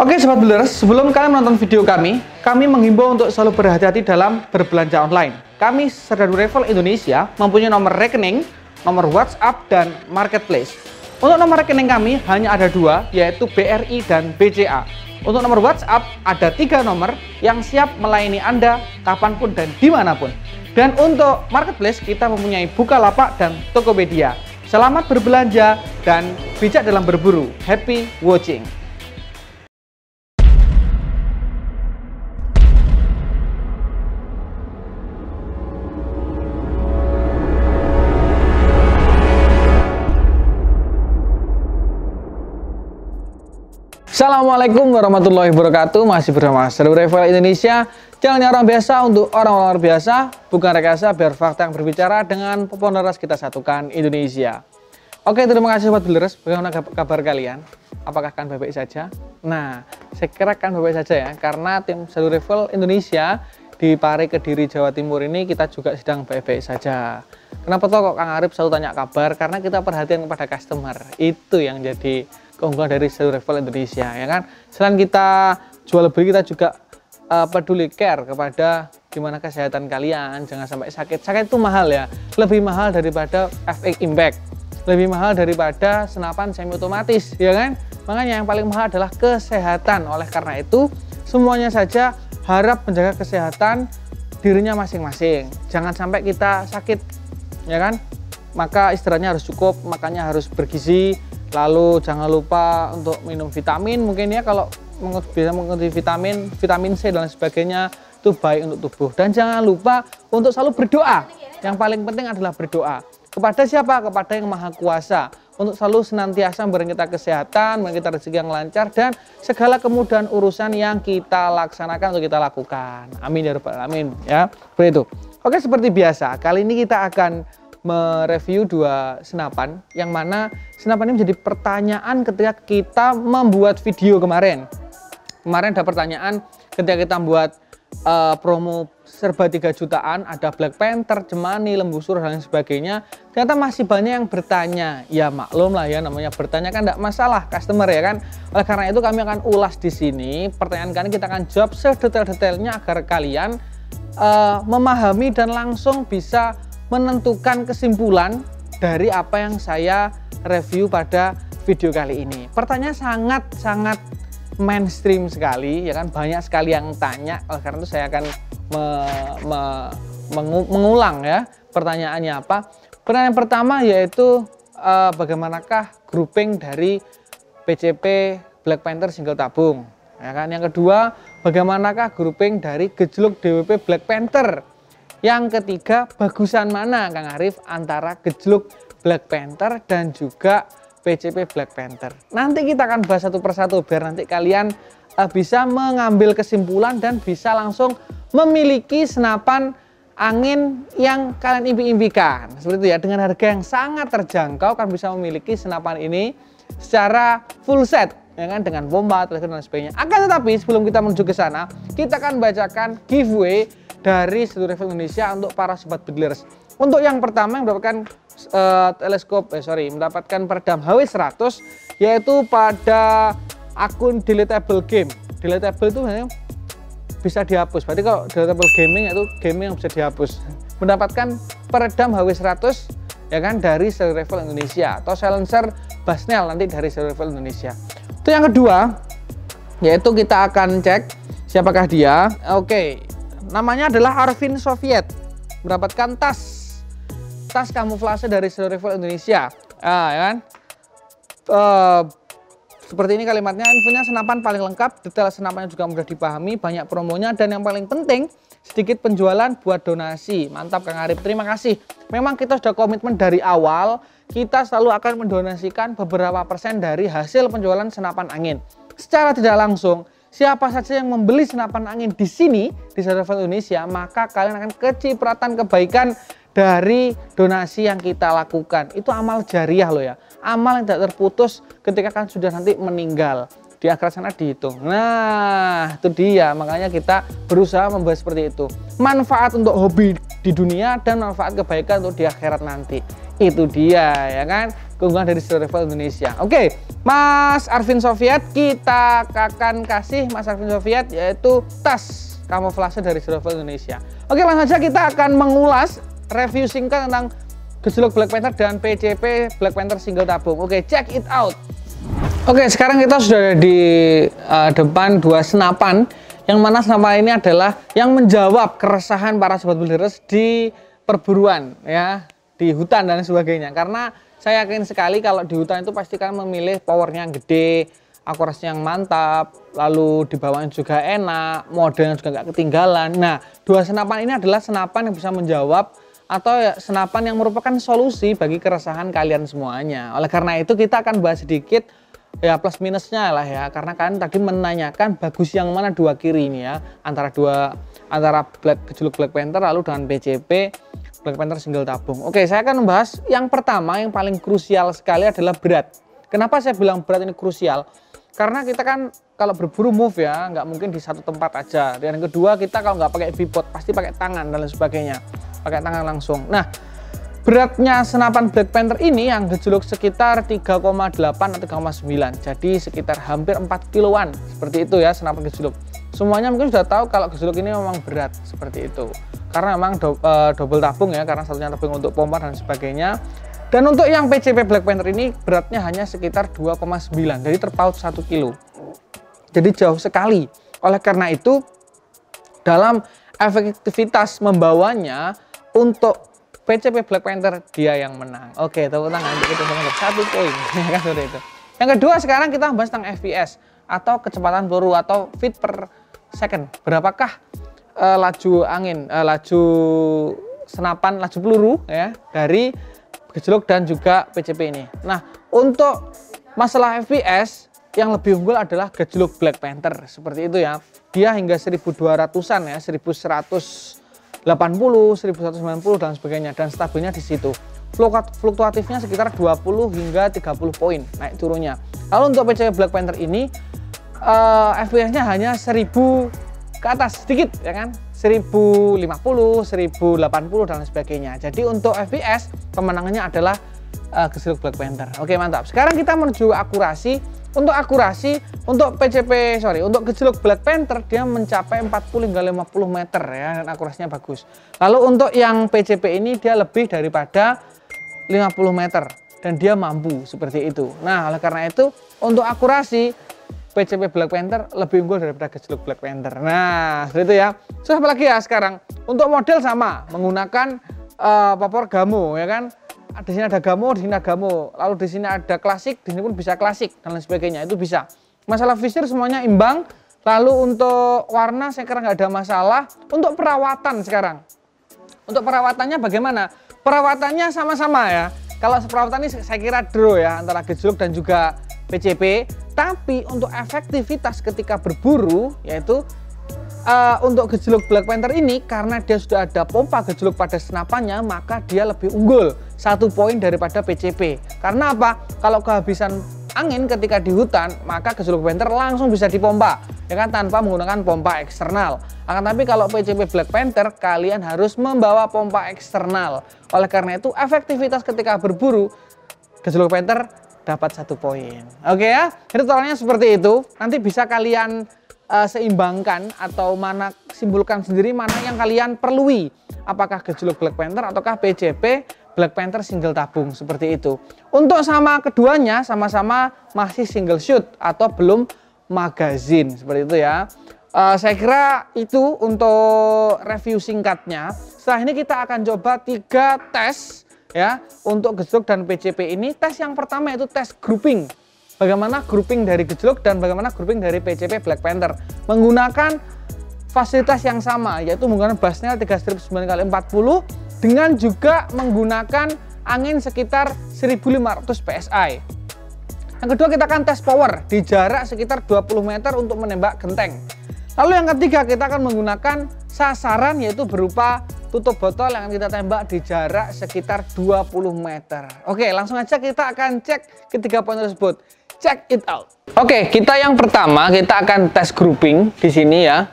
Oke Sobat Builders, sebelum kalian menonton video kami menghimbau untuk selalu berhati-hati dalam berbelanja online. Kami Serdadu Travel Indonesia mempunyai nomor rekening, nomor WhatsApp, dan Marketplace. Untuk nomor rekening kami hanya ada dua, yaitu BRI dan BCA. Untuk nomor WhatsApp ada 3 nomor yang siap melayani Anda kapanpun dan dimanapun. Dan untuk Marketplace kita mempunyai Bukalapak dan Tokopedia. Selamat berbelanja dan bijak dalam berburu. Happy watching! Assalamualaikum warahmatullahi wabarakatuh. Masih bersama Serdadu Travel Indonesia, channelnya orang biasa untuk orang-orang luar biasa, bukan rekayasa, biar fakta yang berbicara dengan popularitas kita satukan Indonesia. Oke, terima kasih Sobat Builders. Bagaimana kabar kalian? Apakah kalian baik-baik saja? Nah, saya kira kan baik-baik saja ya, karena tim Serdadu Travel Indonesia di Pare, Kediri, Jawa Timur ini kita juga sedang baik-baik saja. Kenapa toh kok Kang Arif selalu tanya kabar? Karena kita perhatian kepada customer. Itu yang jadi keunggulan dari Serdadu Travel Indonesia, ya kan? Selain kita jual beli, kita juga peduli care kepada gimana kesehatan kalian, jangan sampai sakit. Sakit itu mahal ya, lebih mahal daripada FX Impact, lebih mahal daripada senapan semi otomatis, ya kan? Makanya yang paling mahal adalah kesehatan. Oleh karena itu, semuanya saja harap menjaga kesehatan dirinya masing-masing. Jangan sampai kita sakit, ya kan? Maka istirahatnya harus cukup, makannya harus bergizi. Lalu jangan lupa untuk minum vitamin, mungkin ya kalau bisa mengonsumsi vitamin C dan sebagainya, itu baik untuk tubuh. Dan jangan lupa untuk selalu berdoa. Yang paling penting adalah berdoa. Kepada siapa? Kepada Yang Maha Kuasa. Untuk selalu senantiasa memberi kita kesehatan, memberi kita rezeki yang lancar, dan segala kemudahan urusan yang kita laksanakan untuk kita lakukan. Amin ya rabbal alamin. Ya, seperti itu. Oke, seperti biasa, kali ini kita akan mereview 2 senapan, yang mana senapan ini menjadi pertanyaan ketika kita membuat video kemarin. Kemarin ada pertanyaan ketika kita membuat promo serba 3 jutaan, ada Black Panther, Jemani, Lembu Surah dan sebagainya. Ternyata masih banyak yang bertanya. Ya maklum lah ya, namanya bertanya kan tidak masalah, customer ya kan. Oleh karena itu kami akan ulas di sini. Pertanyaan kalian kita akan jawab sedetail-detailnya agar kalian memahami dan langsung bisa menentukan kesimpulan dari apa yang saya review pada video kali ini. Pertanyaan sangat mainstream sekali, ya kan, banyak sekali yang tanya. Oleh karena itu saya akan mengulang ya pertanyaannya apa. Pertanyaan pertama yaitu bagaimanakah grouping dari PCP Black Panther single tabung, ya kan. Yang kedua, bagaimanakah grouping dari gejluk DWP Black Panther. Yang ketiga, bagusan mana Kang Arif antara gejluk Black Panther dan juga PCP Black Panther. Nanti kita akan bahas satu persatu biar nanti kalian bisa mengambil kesimpulan dan bisa langsung memiliki senapan angin yang kalian impi-impikan. Seperti itu ya, dengan harga yang sangat terjangkau kan bisa memiliki senapan ini secara full set, ya kan, dengan bomba, teleskop dan sebagainya. Akan tetapi sebelum kita menuju ke sana, kita akan bacakan giveaway dari Serdadu Travel Indonesia untuk para Sobat Builders. Untuk yang pertama yang mendapatkan mendapatkan peredam HW100 yaitu pada akun Deletable Game. Deletable itu bisa dihapus. Berarti kalau Deletable Gaming itu gaming yang bisa dihapus. Mendapatkan peredam HW100 ya kan dari Serdadu Travel Indonesia atau silencer Basnel nanti dari Serdadu Travel Indonesia. Itu yang kedua, yaitu kita akan cek siapakah dia. Oke. Namanya adalah Arvin Soviet, mendapatkan tas kamuflase dari Serdadu Travel Indonesia. Ya kan? Seperti ini kalimatnya, infonya senapan paling lengkap, detail senapannya juga mudah dipahami, banyak promonya, dan yang paling penting sedikit penjualan buat donasi. Mantap Kang Arif, terima kasih. Memang kita sudah komitmen dari awal, kita selalu akan mendonasikan beberapa persen dari hasil penjualan senapan angin. Secara tidak langsung, siapa saja yang membeli senapan angin di sini di Serdadu Travel Indonesia, maka kalian akan kecipratan kebaikan dari donasi yang kita lakukan. Itu amal jariah loh ya, amal yang tidak terputus ketika kan sudah nanti meninggal. Di akhirat sana dihitung. Nah, itu dia, makanya kita berusaha membahas seperti itu. Manfaat untuk hobi di dunia dan manfaat kebaikan untuk di akhirat nanti. Itu dia, ya kan? keunggulan dari Zero Rival Indonesia. Oke, Mas Arvin Soviet, kita akan kasih Mas Arvin Soviet yaitu tas kamuflase dari Zero Rival Indonesia. Oke, langsung saja kita akan mengulas review singkat tentang gejolak Black Panther dan PCP Black Panther single tabung. Oke, check it out. Oke, sekarang kita sudah ada di depan dua senapan, yang mana senapan ini adalah yang menjawab keresahan para sobat builders di perburuan ya, di hutan dan sebagainya. Karena saya yakin sekali kalau di hutan itu pasti kan memilih powernya yang gede, akurasinya yang mantap, lalu di bawahnya juga enak, modelnya juga nggak ketinggalan. Nah, dua senapan ini adalah senapan yang bisa menjawab atau ya, senapan yang merupakan solusi bagi keresahan kalian semuanya. Oleh karena itu kita akan bahas sedikit ya plus minusnya lah ya, karena kalian tadi menanyakan bagus yang mana dua kiri ini ya, antara gejolak Black Panther lalu dengan PCP Black Panther single tabung. Oke, saya akan membahas yang pertama yang paling krusial sekali adalah berat. Kenapa saya bilang berat ini krusial? Karena kita kan kalau berburu move ya, nggak mungkin di satu tempat aja. Dan yang kedua, kita kalau nggak pakai bipod pasti pakai tangan dan lain sebagainya, pakai tangan langsung. Nah, beratnya senapan Black Panther ini yang gejolak sekitar 3,8 atau 3,9, jadi sekitar hampir 4 kiloan seperti itu ya senapan gejolak. Semuanya mungkin sudah tahu kalau gejolak ini memang berat seperti itu, karena memang double tabung ya, karena satunya tabung untuk pompa dan sebagainya. Dan untuk yang PCP Black Panther ini beratnya hanya sekitar 2,9, jadi terpaut 1 kilo, jadi jauh sekali. Oleh karena itu dalam efektivitas membawanya untuk PCP Black Panther dia yang menang. Oke, tepuk tangan untuk itu, 1 poin. Kan seperti itu. Yang kedua, sekarang kita bahas tentang FPS atau kecepatan peluru atau feet per second. Berapakah laju angin, laju senapan, laju peluru ya dari gejolak dan juga PCP ini. Nah, untuk masalah FPS yang lebih unggul adalah gejolak Black Panther seperti itu ya. Dia hingga 1200-an ya, 1180, 1190 dan sebagainya, dan stabilnya di situ. Fluktuatifnya sekitar 20 hingga 30 poin naik turunnya. Lalu untuk PCP Black Panther ini FPS-nya hanya 1000 ke atas sedikit ya kan, 1050, 1080 dan sebagainya. Jadi untuk FPS pemenangannya adalah gejolak Black Panther. Oke, mantap. Sekarang kita menuju akurasi. Untuk akurasi untuk untuk gejolak Black Panther dia mencapai 40 hingga 50 meter ya, dan akurasinya bagus. Lalu untuk yang PCP ini dia lebih daripada 50 meter dan dia mampu seperti itu. Nah, oleh karena itu untuk akurasi PCP Black Panther lebih unggul daripada gejolak Black Panther. Nah, seperti itu ya. Terus apa lagi ya sekarang? Untuk model sama, menggunakan popor Gamo ya kan. Di sini ada Gamo, di sini ada Gamo. Lalu di sini ada klasik, di sini pun bisa klasik dan lain sebagainya. Itu bisa. Masalah visir semuanya imbang. Lalu untuk warna saya kira nggak ada masalah. Untuk perawatan sekarang. Untuk perawatannya bagaimana? Perawatannya sama-sama ya. Kalau perawatan ini saya kira draw ya antara gejolak dan juga PCP. Tapi untuk efektivitas ketika berburu yaitu untuk gejolak Black Panther ini karena dia sudah ada pompa gejolak pada senapannya, maka dia lebih unggul 1 poin daripada PCP. Karena apa? Kalau kehabisan angin ketika di hutan, maka gejolak Panther langsung bisa dipompa ya kan, tanpa menggunakan pompa eksternal. Akan tapi kalau PCP Black Panther kalian harus membawa pompa eksternal. Oleh karena itu efektivitas ketika berburu gejolak Panther dapat 1 poin. Oke ya, jadi totalnya seperti itu. Nanti bisa kalian seimbangkan atau simpulkan sendiri mana yang kalian perlui, apakah gejolak Black Panther ataukah PCP Black Panther single tabung seperti itu. Untuk sama keduanya sama-sama masih single shoot atau belum magazine seperti itu ya. Saya kira itu untuk review singkatnya. Setelah ini kita akan coba 3 tes ya untuk gejolak dan PCP ini. Tes yang pertama itu tes grouping. Bagaimana grouping dari gejolak dan bagaimana grouping dari PCP Black Panther menggunakan fasilitas yang sama, yaitu menggunakan Basnel 3 strip 9x40 dengan juga menggunakan angin sekitar 1500 PSI. Yang kedua kita akan tes power di jarak sekitar 20 meter untuk menembak genteng. Lalu yang ketiga kita akan menggunakan sasaran yaitu berupa tutup botol yang kita tembak di jarak sekitar 20 meter. Oke, langsung aja kita akan cek ketiga poin tersebut. Check it out. Oke, kita yang pertama kita akan tes grouping di sini ya.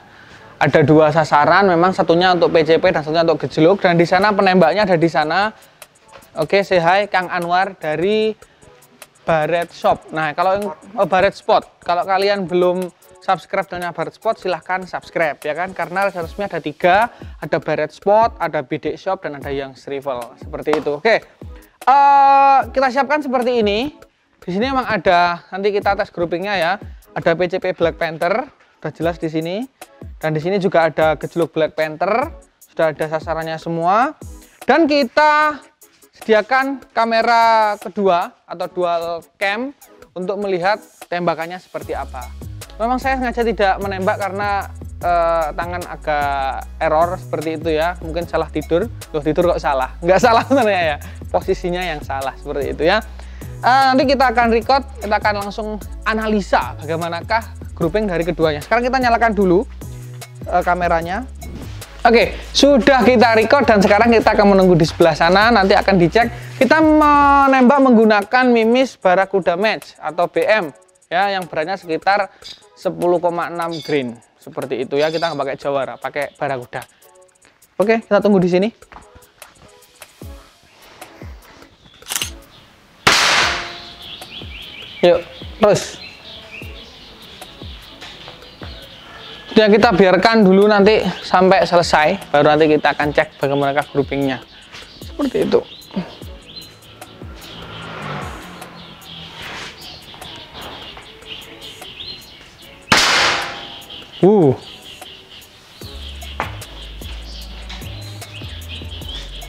Ada 2 sasaran, memang satunya untuk PCP dan satunya untuk gejolak, dan di sana penembaknya ada di sana. Oke, say hi Kang Anwar dari Barret Shop. Nah, kalau yang Barret Spot, kalau kalian belum subscribe dengan Barret Spot, silahkan subscribe ya kan, karena resmi ada 3, ada Barret Spot, ada BD Shop, dan ada yang Rival seperti itu. Oke, kita siapkan seperti ini. Di sini memang ada, nanti kita tes groupingnya ya. Ada PCP Black Panther, sudah jelas di sini, dan di sini juga ada gejluk Black Panther, sudah ada sasarannya semua. Dan kita sediakan kamera kedua atau dual cam untuk melihat tembakannya seperti apa. Memang saya sengaja tidak menembak karena tangan agak error seperti itu ya, mungkin salah tidur. Loh, tidur kok salah? Nggak salah sebenarnya ya, posisinya yang salah seperti itu ya. Nanti kita akan record, kita akan langsung analisa bagaimanakah grouping dari keduanya. Sekarang kita nyalakan dulu kameranya. Oke, sudah kita record dan sekarang kita akan menunggu di sebelah sana. Nanti akan dicek. Kita menembak menggunakan Mimis Barracuda Match atau BM ya, yang beratnya sekitar 10,6 grain seperti itu ya. Kita nggak pakai Jawara, pakai Barracuda. Oke, kita tunggu di sini. Yuk, terus. Ya, kita biarkan dulu nanti sampai selesai, baru nanti kita akan cek bagaimana groupingnya. Seperti itu.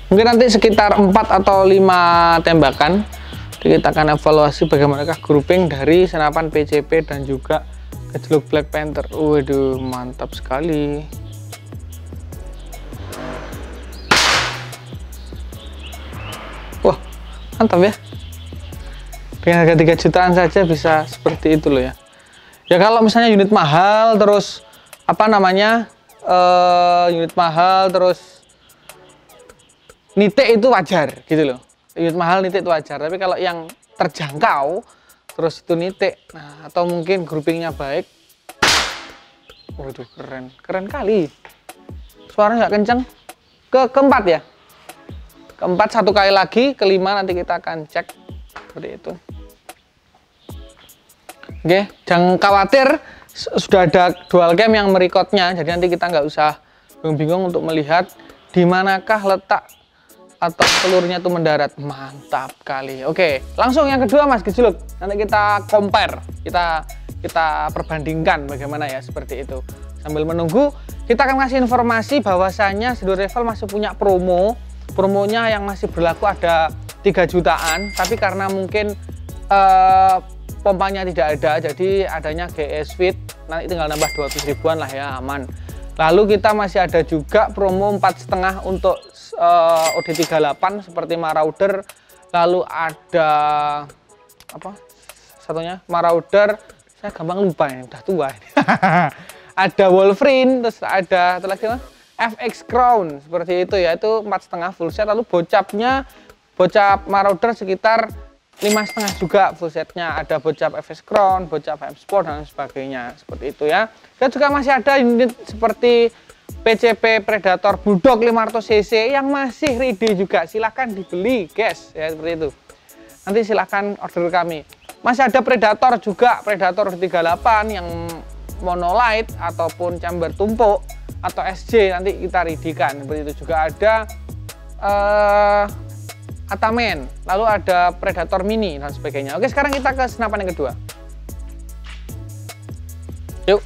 Mungkin nanti sekitar 4 atau 5 tembakan. Kita akan evaluasi bagaimanakah grouping dari senapan PCP dan juga gejluk Black Panther. Waduh, mantap sekali. Wah, mantap ya. Dengan harga 3 jutaan saja bisa seperti itu loh ya. Ya kalau misalnya unit mahal terus apa namanya? Unit mahal terus nitik itu wajar gitu loh. Unit mahal nitik itu wajar, tapi kalau yang terjangkau terus itu nitik, nah atau mungkin groupingnya baik, waduh keren kali, suaranya nggak kenceng. Keempat ya, keempat satu kali lagi, kelima nanti kita akan cek seperti itu. Oke, jangan khawatir, sudah ada dual cam yang merekodnya, jadi nanti kita nggak usah bingung-bingung untuk melihat di manakah letak atau pelurnya itu mendarat. Mantap kali. Oke, langsung yang kedua Mas Gejluk. Nanti kita compare, kita perbandingkan bagaimana ya, seperti itu. Sambil menunggu, kita akan kasih informasi bahwasanya Sidul Rival masih punya promonya yang masih berlaku ada 3 jutaan, tapi karena mungkin pompanya tidak ada, jadi adanya GS Fit, nanti tinggal nambah 200 ribuan lah ya, aman. Lalu kita masih ada juga promo 4,5 untuk OD38 seperti Marauder. Lalu ada apa satunya, Marauder, saya gampang lupa ini, udah tua ini. Ada Wolverine, terus ada lagi apa? FX Crown seperti itu ya, itu 4,5 full set. Lalu bocap Marauder sekitar 5,5 juga full setnya. Ada bocap FX Crown, bocap M Sport dan sebagainya seperti itu ya. Dan juga masih ada unit seperti PCP Predator Bulldog 500 cc yang masih ready juga, silahkan dibeli guys ya, seperti itu. Nanti silahkan order kami. Masih ada Predator juga, Predator 38 yang monolight ataupun chamber tumpuk atau SJ, nanti kita ready-kan. Seperti itu juga ada Atamen, lalu ada Predator Mini dan sebagainya. Oke, sekarang kita ke senapan yang kedua. Yuk.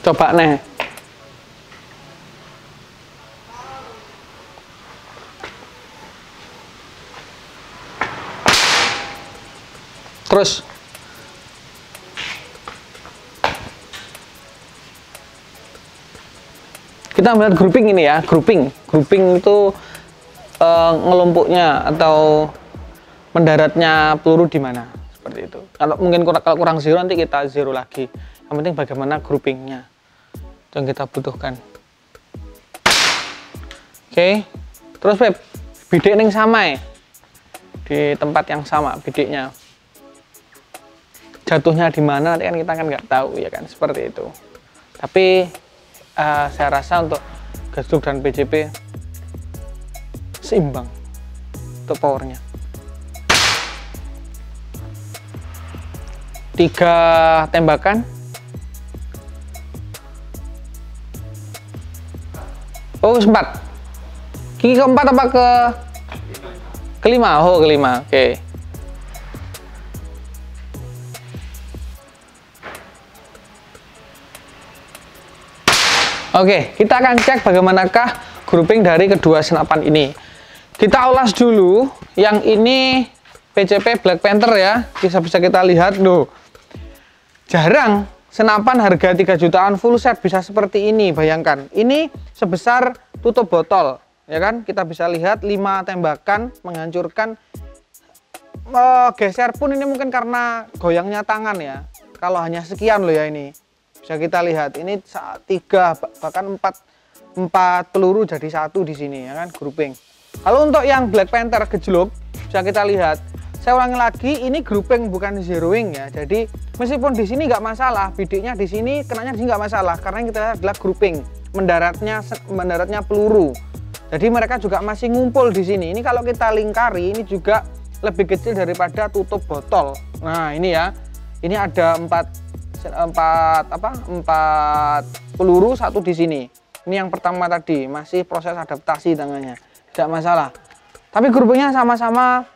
Coba nih. Terus kita melihat grouping ini ya, grouping itu ngelompoknya atau mendaratnya peluru di mana, seperti itu. Kalau mungkin kurang zero, nanti kita zero lagi. Yang penting bagaimana groupingnya yang kita butuhkan. Oke, terus Beb, bidik yang sama ya, di tempat yang sama bidiknya. jatuhnya di mana nanti kan kita kan nggak tahu ya kan, seperti itu. Tapi saya rasa untuk gasdruk dan PJP seimbang untuk powernya. 3 tembakan. Oh, 4. Kiki keempat apa kelima? Oh, kelima. Oke. Oke, kita akan cek bagaimanakah grouping dari kedua senapan ini. Kita ulas dulu. Yang ini PCP Black Panther ya. Bisa kita lihat loh. Jarang senapan harga 3 jutaan full set bisa seperti ini. Bayangkan, ini sebesar tutup botol, ya kan? Kita bisa lihat 5 tembakan menghancurkan. Geser pun ini mungkin karena goyangnya tangan ya. Kalau hanya sekian loh ya ini. Bisa kita lihat ini 3 bahkan 4 peluru jadi 1 di sini ya kan, grouping. Kalau untuk yang Black Panther gejluk bisa kita lihat. Saya ulangi lagi, ini grouping bukan zeroing ya. Jadi meskipun di sini nggak masalah, bidiknya di sini, kenanya di sini nggak masalah, karena yang kita lihat adalah grouping, mendaratnya peluru. Jadi mereka juga masih ngumpul di sini. Ini kalau kita lingkari, ini juga lebih kecil daripada tutup botol. Nah ini ya, ini ada 4 peluru, 1 di sini. Ini yang pertama tadi, masih proses adaptasi tangannya, tidak masalah. Tapi groupingnya sama-sama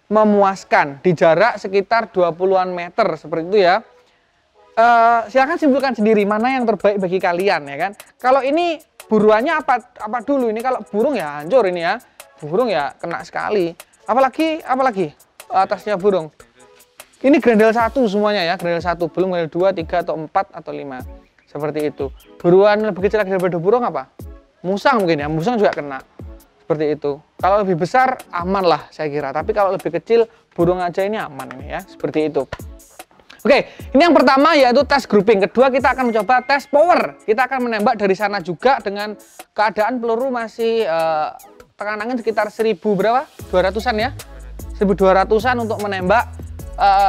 memuaskan di jarak sekitar 20-an meter seperti itu ya. Silakan simpulkan sendiri mana yang terbaik bagi kalian ya kan. Kalau ini buruannya apa dulu, ini kalau burung ya hancur ini ya. Burung ya kena sekali. Apalagi atasnya burung. Ini grendel 1 semuanya ya, grendel 1, belum grendel 2, 3 atau 4 atau 5. Seperti itu. Buruan lebih kecil daripada burung apa? Musang mungkin ya, musang juga kena. Seperti itu. Kalau lebih besar aman lah saya kira, tapi kalau lebih kecil burung aja ini aman ini ya, seperti itu. Oke, ini yang pertama yaitu tes grouping. Kedua kita akan mencoba tes power. Kita akan menembak dari sana juga dengan keadaan peluru masih tekanan angin sekitar 1000 berapa? 200-an ya. 1200-an untuk menembak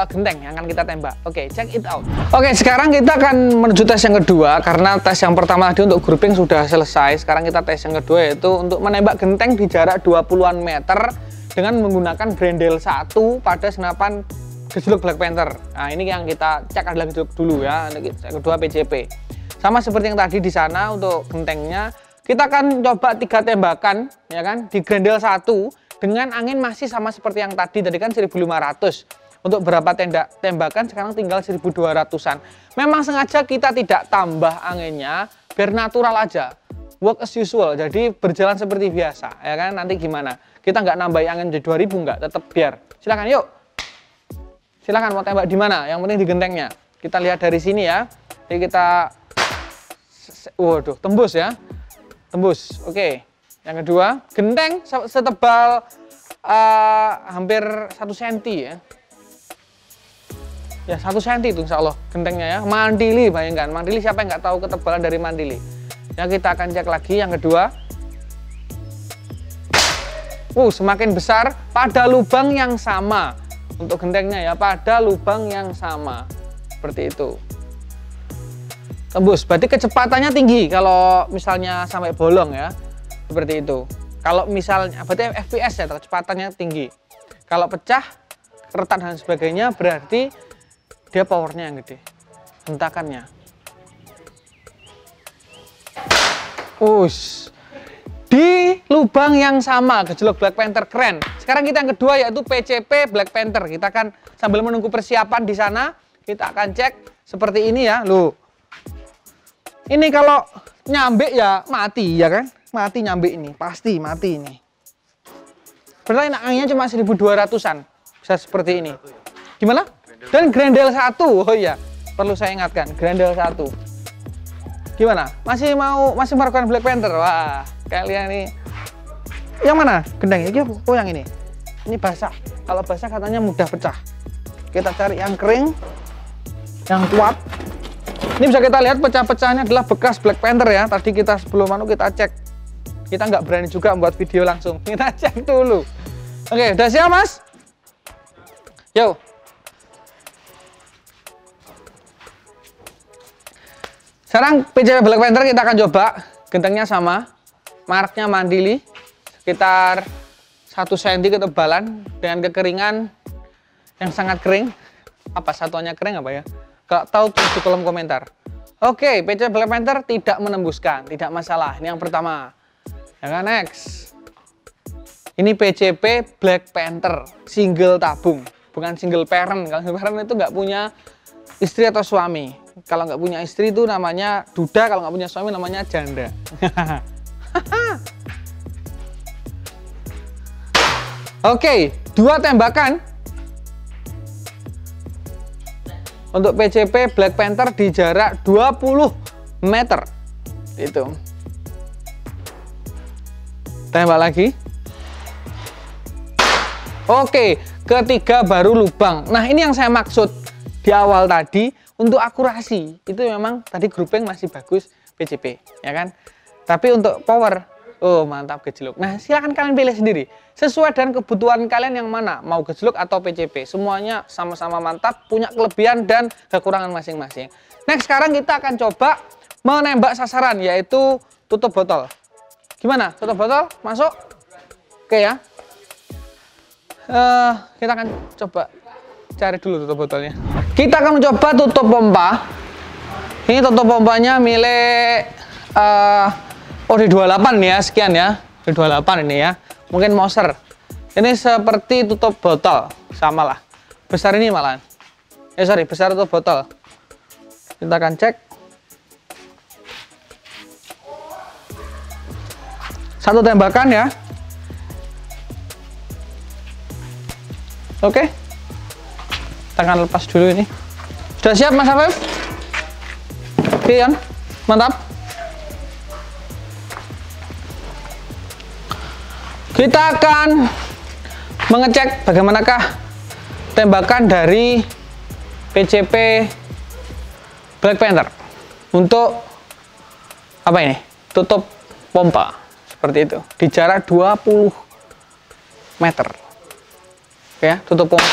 genteng yang akan kita tembak. Oke, check it out. Oke, sekarang kita akan menuju tes yang kedua, karena tes yang pertama tadi untuk grouping sudah selesai. Sekarang kita tes yang kedua yaitu untuk menembak genteng di jarak 20-an meter dengan menggunakan grendel 1 pada senapan gejluk Black Panther. Nah, ini yang kita cek adalah gejluk dulu ya. Yang kedua PJP. Sama seperti yang tadi di sana untuk gentengnya, kita akan coba 3 tembakan ya kan di grendel 1 dengan angin masih sama seperti yang tadi kan 1500. Untuk berapa tembakan sekarang tinggal 1200-an. Memang sengaja kita tidak tambah anginnya biar natural aja, work as usual, jadi berjalan seperti biasa ya kan. Nanti gimana, kita nggak nambahin angin jadi 2000, nggak, tetap biar. Silakan yuk, silakan mau tembak di mana, yang penting di gentengnya. Kita lihat dari sini ya. Jadi kita, waduh, tembus ya, tembus. Oke, yang kedua genteng setebal hampir 1 cm ya. Ya 1 cm itu insya Allah gentengnya ya. Mandili, bayangkan mandili, siapa yang nggak tahu ketebalan dari mandili ya. Kita akan cek lagi yang kedua. Semakin besar pada lubang yang sama untuk gentengnya ya, pada lubang yang sama seperti itu. Tembus, berarti kecepatannya tinggi kalau misalnya sampai bolong ya, seperti itu. Kalau misalnya berarti FPS ya, kecepatannya tinggi. Kalau pecah, retak dan sebagainya berarti dia powernya yang gede, hentakannya. Di lubang yang sama, gejluk Black Panther keren. Sekarang kita yang kedua yaitu PCP Black Panther. Kita akan sambil menunggu persiapan di sana, kita akan cek seperti ini ya. Loh, ini kalau nyambe ya mati ya kan, mati nyambe ini, pasti mati ini. Berarti anginnya cuma 1200-an, bisa seperti ini. Gimana? Dan grendel 1, oh iya, perlu saya ingatkan, grendel 1. Gimana? Masih melakukan Black Panther? Wah, kalian nih. Yang mana? Gendeng ini? Oh, yang ini. Ini basah. Kalau basah katanya mudah pecah. Kita cari yang kering, yang kuat. Ini bisa kita lihat pecah-pecahnya adalah bekas Black Panther ya. Tadi kita sebelum kita cek. Kita nggak berani juga membuat video langsung. Kita cek dulu. Oke, udah siap mas? Yo. Sekarang PCP Black Panther kita akan coba. Gentengnya sama, mereknya Mandili, sekitar 1 cm ketebalan dengan kekeringan yang sangat kering. Apa satuannya kering apa ya? Kalau tahu tulis di kolom komentar. Oke, PCP Black Panther tidak menembuskan, tidak masalah. Ini yang pertama. Ya kan, next. Ini PCP Black Panther single tabung, bukan single parent. Kalau single parent itu nggak punya istri atau suami. Kalau nggak punya istri itu namanya duda, kalau nggak punya suami namanya janda. Oke, 2 tembakan untuk PCP Black Panther di jarak 20 meter. Itu. Tembak lagi. Oke, ketiga baru lubang. Nah, ini yang saya maksud di awal tadi. Untuk akurasi itu memang tadi grouping masih bagus PCP, ya kan? Tapi untuk power, oh mantap gejluk. Nah, silahkan kalian pilih sendiri sesuai dengan kebutuhan kalian yang mana, mau gejluk atau PCP. Semuanya sama-sama mantap, punya kelebihan dan kekurangan masing-masing. Next, sekarang kita akan coba menembak sasaran, yaitu tutup botol. Gimana? Tutup botol masuk? Oke ya. Kita akan coba cari dulu tutup botolnya. Kita akan mencoba tutup pompa. Ini tutup pompanya milik OD28 ya, sekian ya. OD28 ini ya. Mungkin Moser. Ini seperti tutup botol, sama lah. Besar ini malahan. Sorry, besar tutup botol. Kita akan cek. Satu tembakan ya. Oke. Kita akan lepas dulu ini. Sudah siap Mas Afif? Oke kan? Mantap. Kita akan mengecek bagaimanakah tembakan dari PCP Black Panther untuk apa ini? Tutup pompa seperti itu di jarak 20 meter. Oke ya, tutup pompa.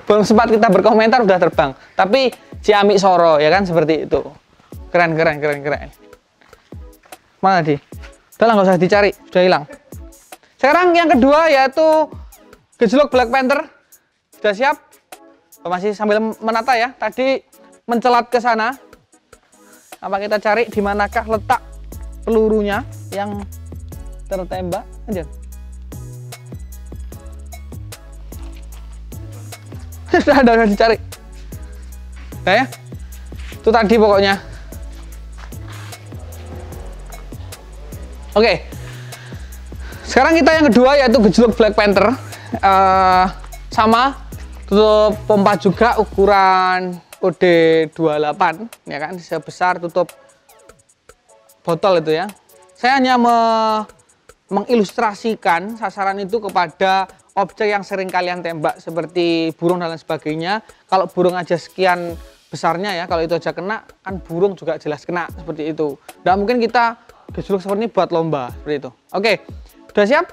Belum sempat kita berkomentar udah terbang. Tapi Ciamik Soro ya kan, seperti itu. Keren. Mana tadi? Udah lah, nggak usah dicari, sudah hilang. Sekarang yang kedua yaitu gejluk Black Panther. Sudah siap? Masih sambil menata ya. Tadi mencelat ke sana. Apa kita cari di manakah letak pelurunya yang tertembak aja. Udah dicari. Nah ya, itu tadi pokoknya. Oke, sekarang kita yang kedua yaitu gejluk Black Panther. Sama, tutup pompa juga ukuran OD28 ya kan, sebesar tutup botol itu ya. Saya hanya mengilustrasikan sasaran itu kepada objek yang sering kalian tembak seperti burung dan lain sebagainya. Kalau burung aja sekian besarnya ya, kalau itu aja kena, kan burung juga jelas kena seperti itu. Nggak mungkin kita gejluk seperti ini buat lomba seperti itu. Oke, sudah siap?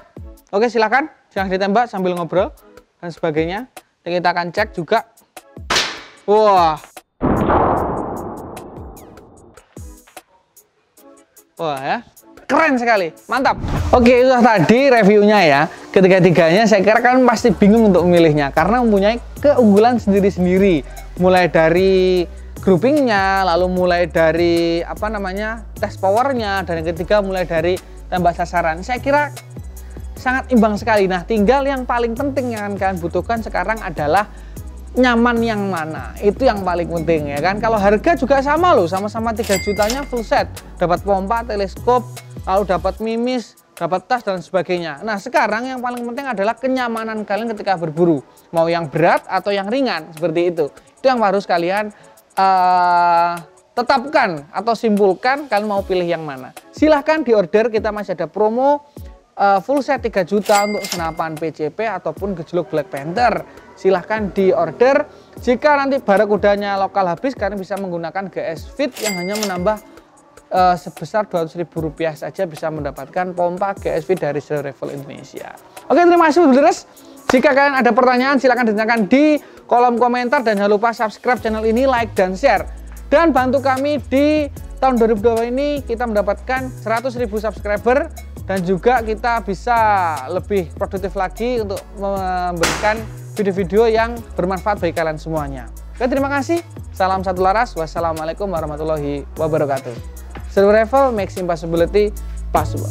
Oke, silahkan ditembak sambil ngobrol dan sebagainya. Dan kita akan cek juga. Wah, ya, keren sekali, mantap. Oke, itu tadi reviewnya ya. Ketiga-tiganya saya kira kan pasti bingung untuk memilihnya karena mempunyai keunggulan sendiri-sendiri. Mulai dari groupingnya, lalu mulai dari apa namanya tes powernya, dan yang ketiga mulai dari tembak sasaran. Saya kira sangat imbang sekali. Nah, tinggal yang paling penting yang kalian butuhkan sekarang adalah nyaman yang mana. Itu yang paling penting ya kan. Kalau harga juga sama loh, sama-sama 3 jutanya full set. Dapat pompa, teleskop, lalu dapat mimis, dapat tas dan sebagainya. Nah, sekarang yang paling penting adalah kenyamanan kalian ketika berburu. Mau yang berat atau yang ringan, seperti itu. Itu yang harus kalian tetapkan atau simpulkan kalian mau pilih yang mana. Silahkan di order, kita masih ada promo full set 3 juta untuk senapan PCP ataupun gejluk Black Panther. Silahkan di order. Jika nanti barakudanya lokal habis, kalian bisa menggunakan GS Fit yang hanya menambah sebesar Rp200.000 saja bisa mendapatkan pompa GS Fit dari Zero Rifle Indonesia. Oke, terima kasih Budleres. Jika kalian ada pertanyaan, silahkan ditanyakan di kolom komentar. Dan jangan lupa subscribe channel ini, like, dan share. Dan bantu kami di tahun 2022 ini kita mendapatkan 100.000 subscriber. Dan juga kita bisa lebih produktif lagi untuk memberikan video-video yang bermanfaat bagi kalian semuanya. Oke, terima kasih. Salam satu laras. Wassalamualaikum warahmatullahi wabarakatuh. Seru Travel makes impossibility possible.